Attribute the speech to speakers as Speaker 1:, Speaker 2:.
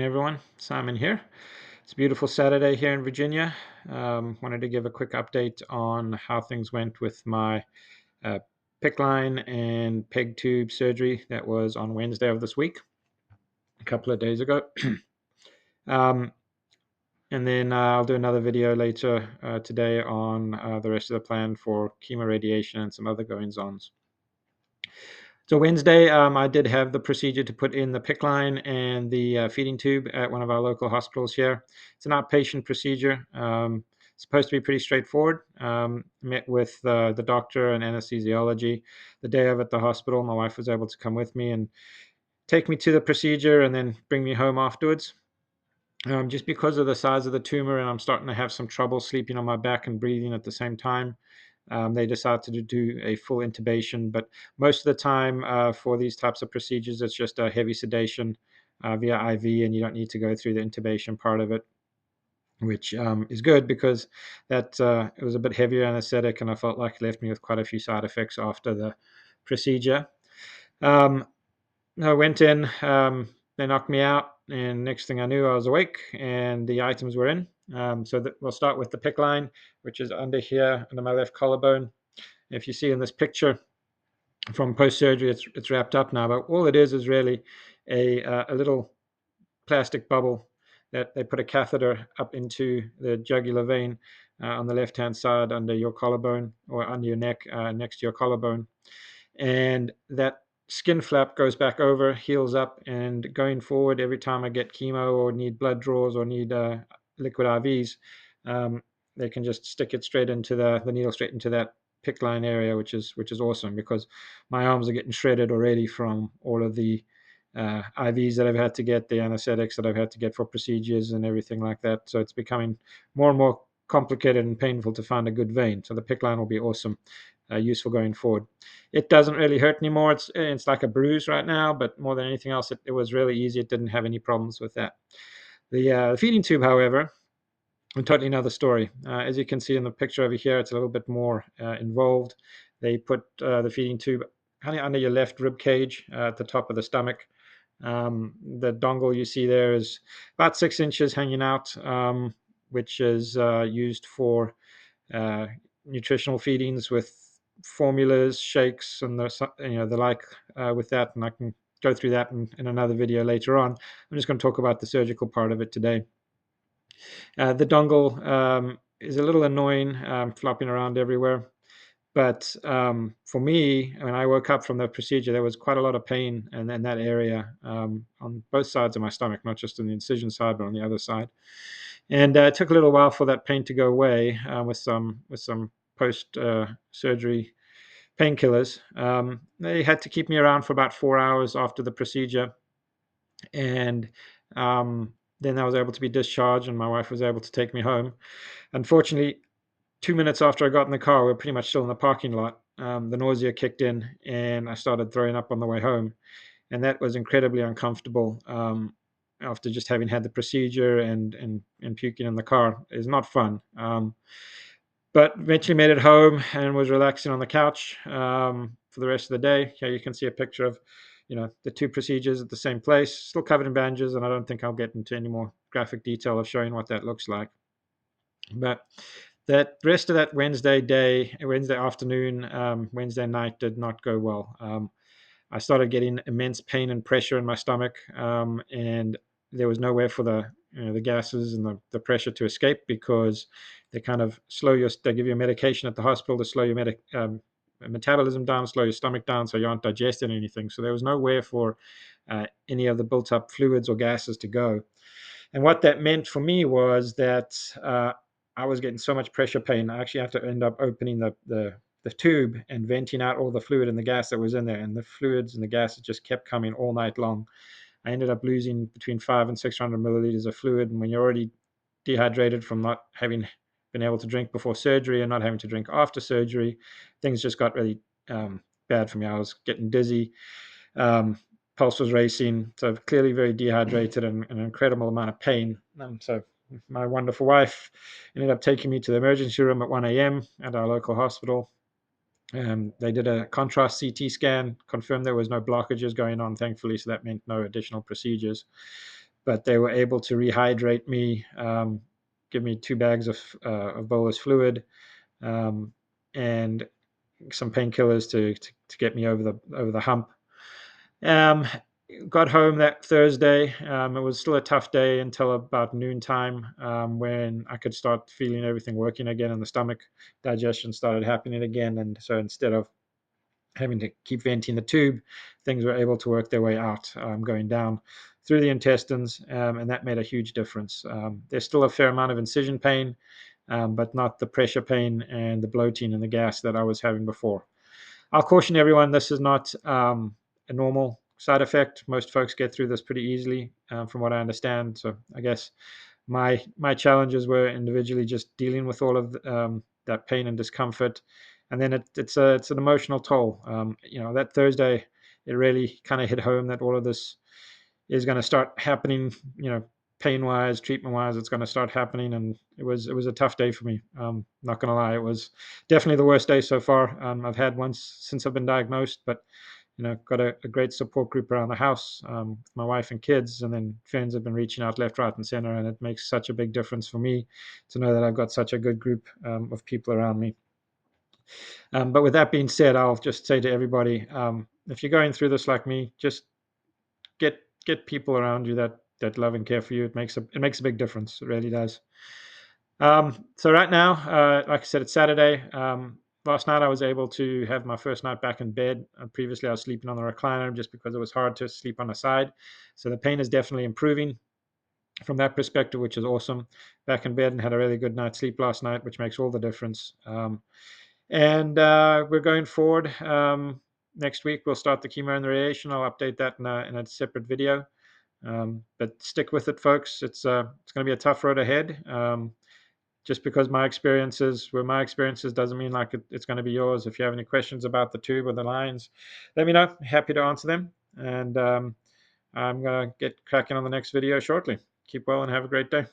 Speaker 1: everyone. Simon here. It's a beautiful Saturday here in Virginia. Wanted to give a quick update on how things went with my PICC line and PEG tube surgery that was on Wednesday of this week, a couple of days ago. And then I'll do another video later today on the rest of the plan for chemoradiation and some other goings-ons. So Wednesday, I did have the procedure to put in the PICC line and the feeding tube at one of our local hospitals here. It's an outpatient procedure. It's supposed to be pretty straightforward. Met with the doctor and anesthesiology the day of at the hospital. My wife was able to come with me and take me to the procedure and then bring me home afterwards. Just because of the size of the tumor and I'm starting to have some trouble sleeping on my back and breathing at the same time, they decided to do a full intubation. But most of the time for these types of procedures, it's just a heavy sedation via IV, and you don't need to go through the intubation part of it, which is good because that it was a bit heavier anesthetic, and I felt like it left me with quite a few side effects after the procedure. I went in, they knocked me out, and next thing I knew, I was awake and the items were in. We'll start with the PICC line, which is under here, under my left collarbone. If you see in this picture from post-surgery, it's wrapped up now, but all it is really a little plastic bubble that they put a catheter up into the jugular vein on the left-hand side under your collarbone, or under your neck next to your collarbone. And that skin flap goes back over, heals up, and going forward, every time I get chemo or need blood draws or need liquid IVs, they can just stick it straight into the needle straight into that PICC line area, which is awesome, because my arms are getting shredded already from all of the IVs that I've had to get, the anesthetics that I've had to get for procedures and everything like that. So it's becoming more and more complicated and painful to find a good vein. So the PICC line will be awesome. Useful going forward. It doesn't really hurt anymore. It's like a bruise right now, but more than anything else, it was really easy. It didn't have any problems with that. The feeding tube, however, a totally another story. As you can see in the picture over here, it's a little bit more involved. They put the feeding tube kind of under your left rib cage at the top of the stomach. The dongle you see there is about 6 inches hanging out, which is used for nutritional feedings with formulas, shakes, and the like with that, and I can go through that in another video later on. I'm just going to talk about the surgical part of it today. The dongle is a little annoying, flopping around everywhere, but for me, when I woke up from the procedure, there was quite a lot of pain in that area on both sides of my stomach, not just on the incision side, but on the other side. And it took a little while for that pain to go away with some post-surgery painkillers. They had to keep me around for about 4 hours after the procedure. And then I was able to be discharged, and my wife was able to take me home. Unfortunately, 2 minutes after I got in the car, we were pretty much still in the parking lot. The nausea kicked in, and I started throwing up on the way home. And that was incredibly uncomfortable after just having had the procedure, and puking in the car is not fun. But eventually made it home and was relaxing on the couch for the rest of the day. Here you can see a picture of, the two procedures at the same place, still covered in bandages, and I don't think I'll get into any more graphic detail of showing what that looks like. But that rest of that Wednesday afternoon, Wednesday night did not go well. I started getting immense pain and pressure in my stomach, and there was nowhere for the gases and the pressure to escape, because they kind of they give you a medication at the hospital to slow your metabolism down, slow your stomach down, so you aren't digesting anything. So there was nowhere for any of the built up fluids or gases to go. And what that meant for me was that I was getting so much pressure pain. I actually had to end up opening the tube and venting out all the fluid and the gas that was in there. And the fluids and the gases just kept coming all night long. I ended up losing between 500 and 600 milliliters of fluid. And when you're already dehydrated from not having been able to drink before surgery and not having to drink after surgery, things just got really bad for me. I was getting dizzy. Pulse was racing. So clearly very dehydrated and an incredible amount of pain. So my wonderful wife ended up taking me to the emergency room at 1 a.m. at our local hospital. They did a contrast CT scan, confirmed there was no blockages going on, thankfully, so that meant no additional procedures. but they were able to rehydrate me, give me 2 bags of bolus fluid, and some painkillers to get me over the hump. Um, got home that Thursday. It was still a tough day until about noontime, when I could start feeling everything working again in the stomach. Digestion started happening again, and so instead of having to keep venting the tube, things were able to work their way out, going down through the intestines, and that made a huge difference. There's still a fair amount of incision pain, but not the pressure pain and the bloating and the gas that I was having before. I'll caution everyone, this is not a normal side effect. Most folks get through this pretty easily, from what I understand. So I guess my challenges were individually just dealing with all of that pain and discomfort, and then it's an emotional toll. That Thursday, it really kind of hit home that all of this is going to start happening. Pain wise, treatment wise, it's going to start happening, and it was a tough day for me. Not going to lie, it was definitely the worst day so far I've had once since I've been diagnosed. But got a great support group around the house, my wife and kids, and then friends have been reaching out left, right, and center, and it makes such a big difference for me to know that I've got such a good group of people around me. But with that being said, I'll just say to everybody, if you're going through this like me, just get people around you that love and care for you. It makes a big difference. It really does. So right now, like I said, it's Saturday. Last night I was able to have my first night back in bed. Previously I was sleeping on the recliner just because it was hard to sleep on the side. So the pain is definitely improving from that perspective, which is awesome. Back in bed and had a really good night's sleep last night, which makes all the difference. And we're going forward. Next week we'll start the chemo and the radiation. I'll update that in a separate video. But stick with it, folks. It's going to be a tough road ahead. Just because my experiences were my experiences doesn't mean like it's going to be yours. If you have any questions about the tube or the lines, let me know. Happy to answer them. And I'm going to get cracking on the next video shortly. Keep well and have a great day.